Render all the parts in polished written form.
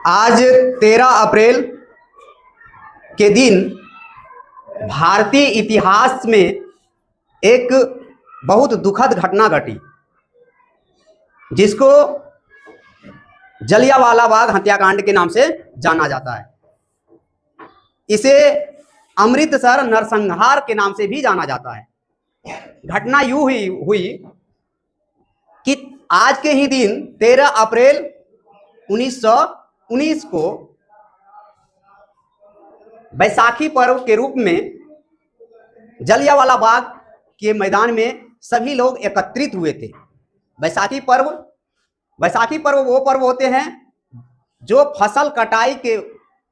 आज 13 अप्रैल के दिन भारतीय इतिहास में एक बहुत दुखद घटना घटी, जिसको जलियांवाला बाग हत्याकांड के नाम से जाना जाता है। इसे अमृतसर नरसंहार के नाम से भी जाना जाता है। घटना यूं ही हुई कि आज के ही दिन 13 अप्रैल 1919 को बैसाखी पर्व के रूप में जलियांवाला बाग के मैदान में सभी लोग एकत्रित हुए थे। बैसाखी पर्व वो पर्व होते हैं जो फसल कटाई के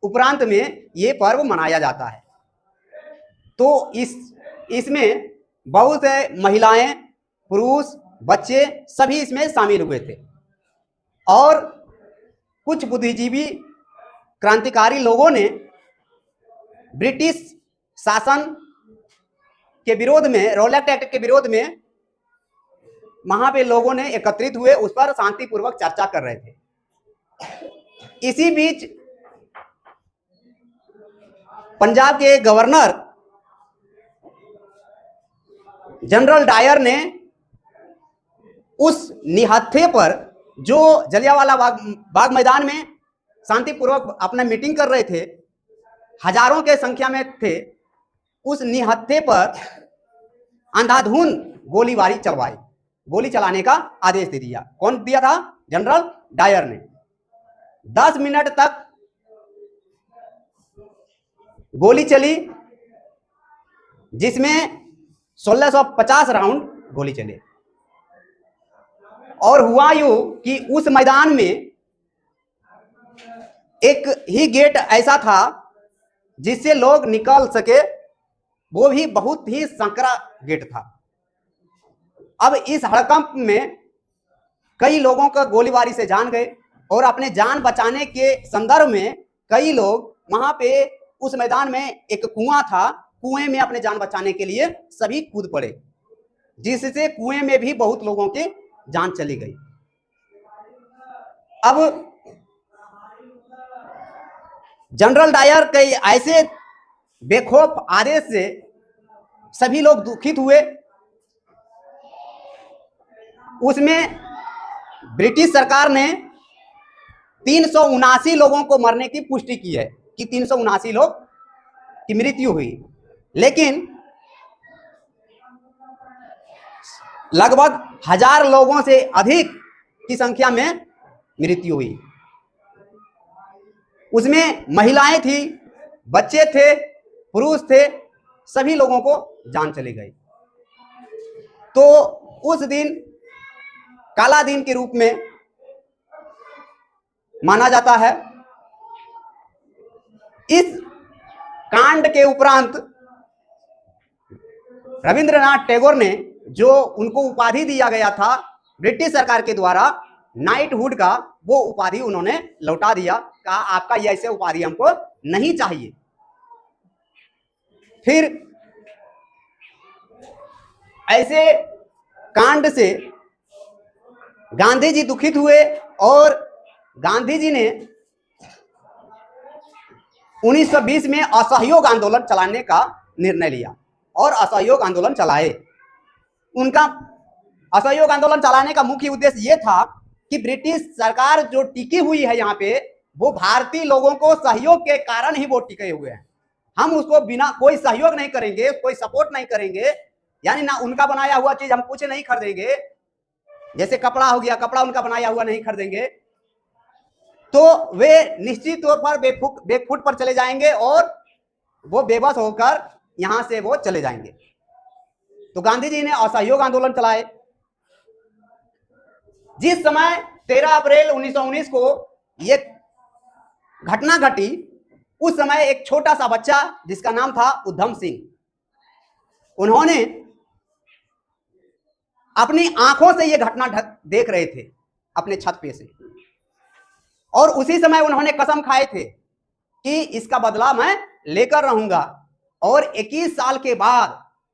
उपरांत में ये पर्व मनाया जाता है। तो इसमें बहुत से महिलाएं, पुरुष, बच्चे सभी इसमें शामिल हुए थे और कुछ बुद्धिजीवी क्रांतिकारी लोगों ने ब्रिटिश शासन के विरोध में, रॉलेट एक्ट के विरोध में वहां पे लोगों ने एकत्रित हुए, उस पर शांतिपूर्वक चर्चा कर रहे थे। इसी बीच पंजाब के गवर्नर जनरल डायर ने उस निहत्थे पर, जो जलियांवाला बाग मैदान में शांतिपूर्वक अपना मीटिंग कर रहे थे, हजारों के संख्या में थे, उस निहत्थे पर अंधाधुंध गोलीबारी चलवाई, गोली चलाने का आदेश दे दिया। कौन दिया था? जनरल डायर ने। 10 मिनट तक गोली चली, जिसमें 1650 राउंड गोली चले। और हुआ यूं कि उस मैदान में एक ही गेट ऐसा था जिससे लोग निकल सके, वो भी बहुत ही संकरा गेट था। अब इस हड़कंप में कई लोगों का गोलीबारी से जान गए और अपने जान बचाने के संदर्भ में कई लोग वहां पे उस मैदान में एक कुआं था, कुएं में अपने जान बचाने के लिए सभी कूद पड़े, जिससे कुएं में भी बहुत लोगों की जान चली गई। अब जनरल डायर के ऐसे बेखौफ आदेश से सभी लोग दुखित हुए। उसमें ब्रिटिश सरकार ने 379 लोगों को मरने की पुष्टि की है कि 379 लोग की मृत्यु हुई, लेकिन लगभग 1000 लोगों से अधिक की संख्या में मृत्यु हुई। उसमें महिलाएं थी, बच्चे थे, पुरुष थे, सभी लोगों को जान चली गई। तो उस दिन काला दिन के रूप में माना जाता है। इस कांड के उपरांत रविंद्रनाथ टैगोर ने, जो उनको उपाधि दिया गया था ब्रिटिश सरकार के द्वारा नाइटहुड का, वो उपाधि उन्होंने लौटा दिया। कहा आपका ये ऐसे उपाधि हमको नहीं चाहिए। फिर ऐसे कांड से गांधी जी दुखित हुए और गांधी जी ने 1920 में असहयोग आंदोलन चलाने का निर्णय लिया और असहयोग आंदोलन चलाए। उनका असहयोग आंदोलन चलाने का मुख्य उद्देश्य यह था कि ब्रिटिश सरकार जो टिकी हुई है यहाँ पे, वो भारतीय लोगों को सहयोग के कारण ही वो टिके हुए हैं। हम उसको बिना कोई सहयोग नहीं करेंगे, कोई सपोर्ट नहीं करेंगे, यानी ना उनका बनाया हुआ चीज हम कुछ नहीं खरीदेंगे। जैसे कपड़ा हो गया, कपड़ा उनका बनाया हुआ नहीं खरीदेंगे, तो वे निश्चित तौर पर बेफुट पर चले जाएंगे और वो बेबस होकर यहां से वो चले जाएंगे। तो गांधी जी ने असहयोग आंदोलन चलाए। जिस समय 13 अप्रैल 1919 को ये घटना घटी, उस समय एक छोटा सा बच्चा जिसका नाम था उधम सिंह, उन्होंने अपनी आंखों से यह घटना देख रहे थे अपने छत पे से, और उसी समय उन्होंने कसम खाए थे कि इसका बदला मैं लेकर रहूंगा। और 21 साल के बाद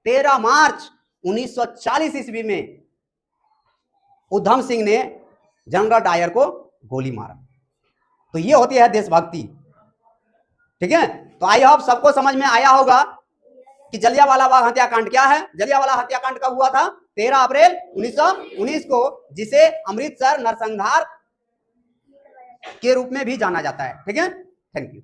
13 मार्च 1940 ईस्वी में उधम सिंह ने जनरल डायर को गोली मारा। तो ये होती है देशभक्ति। ठीक है, तो आई होप सबको समझ में आया होगा कि जलियांवाला बाग हत्याकांड क्या है। जलियांवाला हत्याकांड कब हुआ था? 13 अप्रैल 1919 को, जिसे अमृतसर नरसंहार के रूप में भी जाना जाता है। ठीक है, थैंक यू।